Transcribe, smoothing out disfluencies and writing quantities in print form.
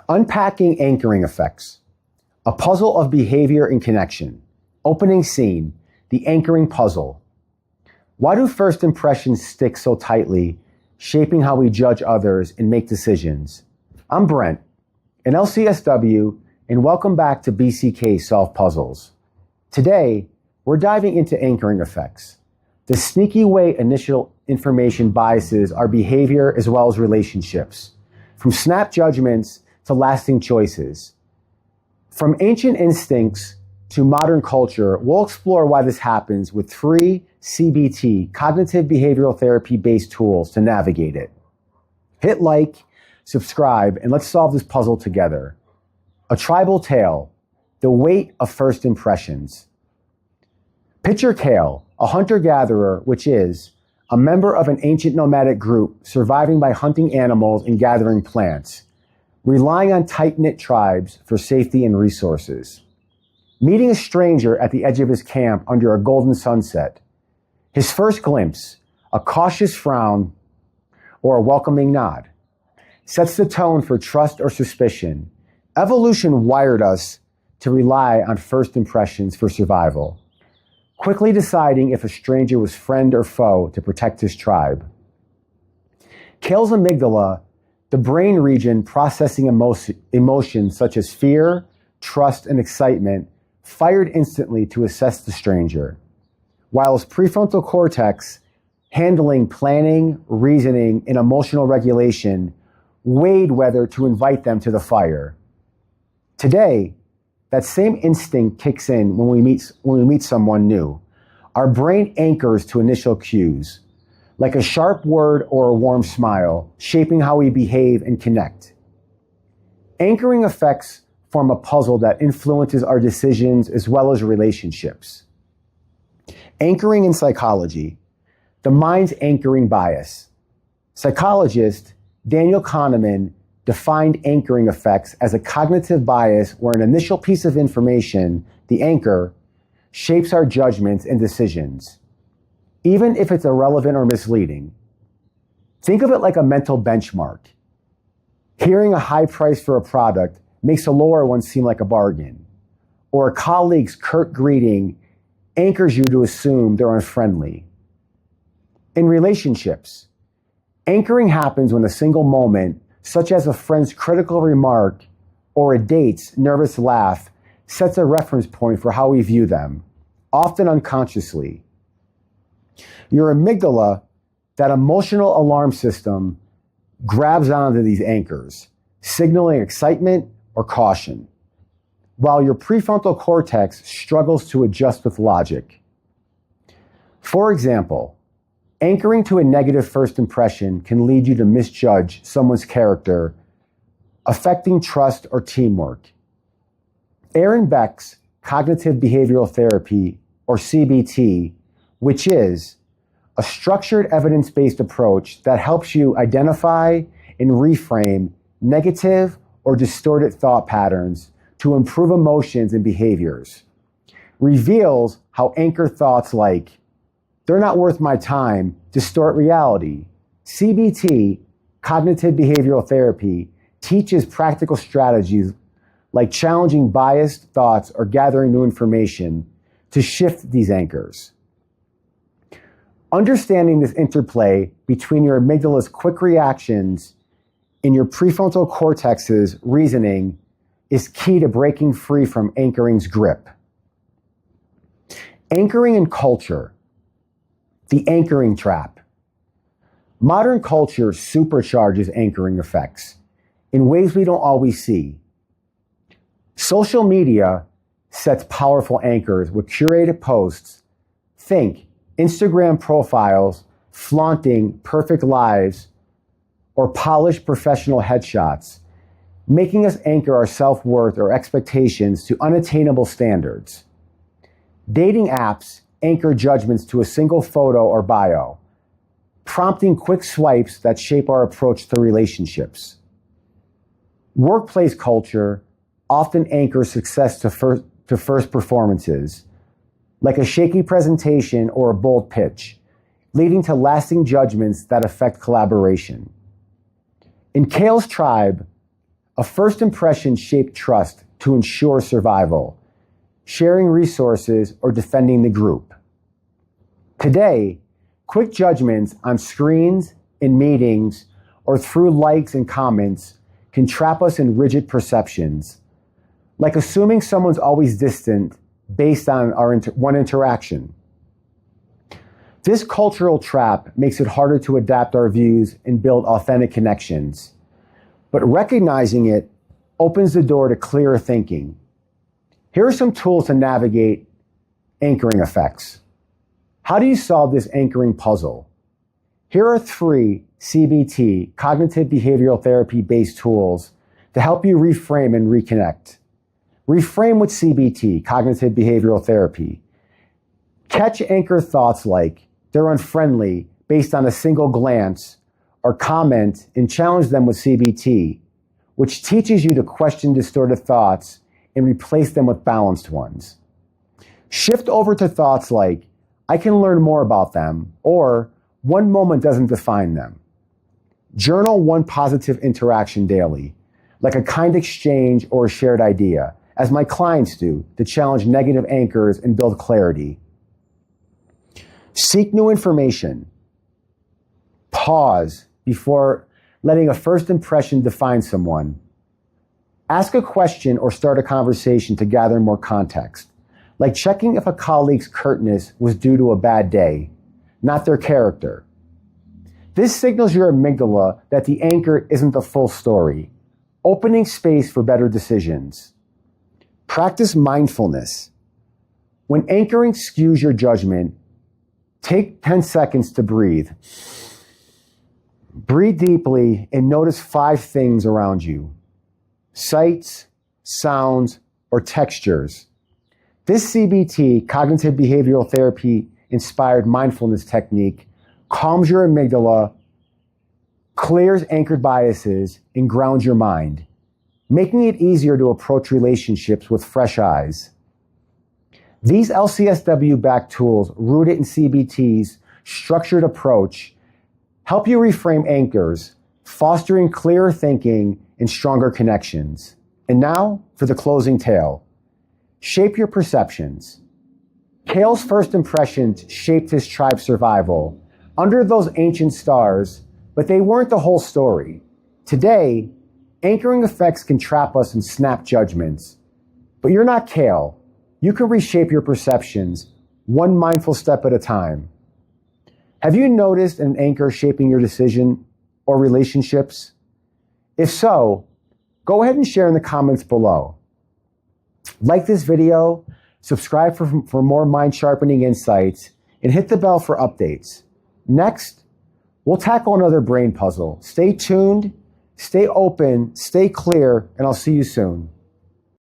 Unpacking anchoring effects. A puzzle of behavior and connection. Opening scene, the anchoring puzzle. Why do first impressions stick so tightly, shaping how we judge others and make decisions? I'm Brent, an LCSW, and welcome back to BCK Solve Puzzles. Today, we're diving into anchoring effects, the sneaky way initial information biases our behavior as well as relationships, from snap judgments to lasting choices. From ancient instincts to modern culture, we'll explore why this happens with 3 CBT, cognitive behavioral therapy-based tools to navigate it. Hit like, subscribe, and let's solve this puzzle together. A tribal tale, the weight of first impressions. Picture Kale, a hunter-gatherer, which is a member of an ancient nomadic group surviving by hunting animals and gathering plants, relying on tight-knit tribes for safety and resources. Meeting a stranger at the edge of his camp under a golden sunset. His first glimpse, a cautious frown or a welcoming nod, sets the tone for trust or suspicion. Evolution wired us to rely on first impressions for survival, quickly deciding if a stranger was friend or foe to protect his tribe. Kale's amygdala, the brain region processing emotions such as fear, trust, and excitement, fired instantly to assess the stranger, while his prefrontal cortex, handling planning, reasoning, and emotional regulation, weighed whether to invite them to the fire. Today, that same instinct kicks in when we meet someone new. Our brain anchors to initial cues, like a sharp word or a warm smile, shaping how we behave and connect. Anchoring effects form a puzzle that influences our decisions as well as relationships. Anchoring in psychology, the mind's anchoring bias. Psychologist Daniel Kahneman defined anchoring effects as a cognitive bias where an initial piece of information, the anchor, shapes our judgments and decisions, even if it's irrelevant or misleading. Think of it like a mental benchmark. Hearing a high price for a product makes a lower one seem like a bargain, or a colleague's curt greeting anchors you to assume they're unfriendly. In relationships, anchoring happens when a single moment, such as a friend's critical remark or a date's nervous laugh, sets a reference point for how we view them, often unconsciously. Your amygdala, that emotional alarm system, grabs onto these anchors, signaling excitement or caution, while your prefrontal cortex struggles to adjust with logic. For example, anchoring to a negative first impression can lead you to misjudge someone's character, affecting trust or teamwork. Aaron Beck's cognitive behavioral therapy, or CBT, which is a structured evidence-based approach that helps you identify and reframe negative or distorted thought patterns to improve emotions and behaviors, reveals how anchored thoughts like, "They're not worth my time," distort reality. CBT, cognitive behavioral therapy, teaches practical strategies like challenging biased thoughts or gathering new information to shift these anchors. Understanding this interplay between your amygdala's quick reactions and your prefrontal cortex's reasoning is key to breaking free from anchoring's grip. Anchoring in culture, the anchoring trap. Modern culture supercharges anchoring effects in ways we don't always see. Social media sets powerful anchors with curated posts. Think Instagram profiles flaunting perfect lives or polished professional headshots, making us anchor our self-worth or expectations to unattainable standards. Dating apps anchor judgments to a single photo or bio, prompting quick swipes that shape our approach to relationships. Workplace culture often anchors success to first performances, like a shaky presentation or a bold pitch, leading to lasting judgments that affect collaboration. In Kale's tribe, A first impression shaped trust to ensure survival, sharing resources, or defending the group. Today, quick judgments on screens, in meetings, or through likes and comments can trap us in rigid perceptions, like assuming someone's always distant based on our one interaction. This cultural trap makes it harder to adapt our views and build authentic connections. But recognizing it opens the door to clearer thinking. Here are some tools to navigate anchoring effects. How do you solve this anchoring puzzle? Here are 3 CBT, cognitive behavioral therapy based tools to help you reframe and reconnect. Reframe with CBT, cognitive behavioral therapy. Catch anchor thoughts like they're unfriendly based on a single glance or comment and challenge them with CBT, which teaches you to question distorted thoughts and replace them with balanced ones. Shift over to thoughts like, I can learn more about them, or one moment doesn't define them. Journal one positive interaction daily, like a kind exchange or a shared idea, as my clients do, to challenge negative anchors and build clarity. Seek new information. Pause before letting a first impression define someone. Ask a question or start a conversation to gather more context, like checking if a colleague's curtness was due to a bad day, not their character. This signals your amygdala that the anchor isn't the full story, opening space for better decisions. Practice mindfulness. When anchoring skews your judgment, take 10 seconds to breathe. Breathe deeply and notice 5 things around you: sights, sounds, or textures. This CBT, cognitive behavioral therapy inspired mindfulness technique, calms your amygdala, clears anchored biases, and grounds your mind, making it easier to approach relationships with fresh eyes. These LCSW-backed tools, rooted in CBT's structured approach, help you reframe anchors, fostering clearer thinking and stronger connections. And now for the closing tale. Shape your perceptions. Kale's first impressions shaped his tribe's survival under those ancient stars, but they weren't the whole story. Today, anchoring effects can trap us in snap judgments. But you're not Kale. You can reshape your perceptions, one mindful step at a time. Have you noticed an anchor shaping your decision or relationships? If so, go ahead and share in the comments below. Like this video, subscribe for more mind-sharpening insights, and hit the bell for updates. Next, we'll tackle another brain puzzle. Stay tuned, stay open, stay clear, and I'll see you soon.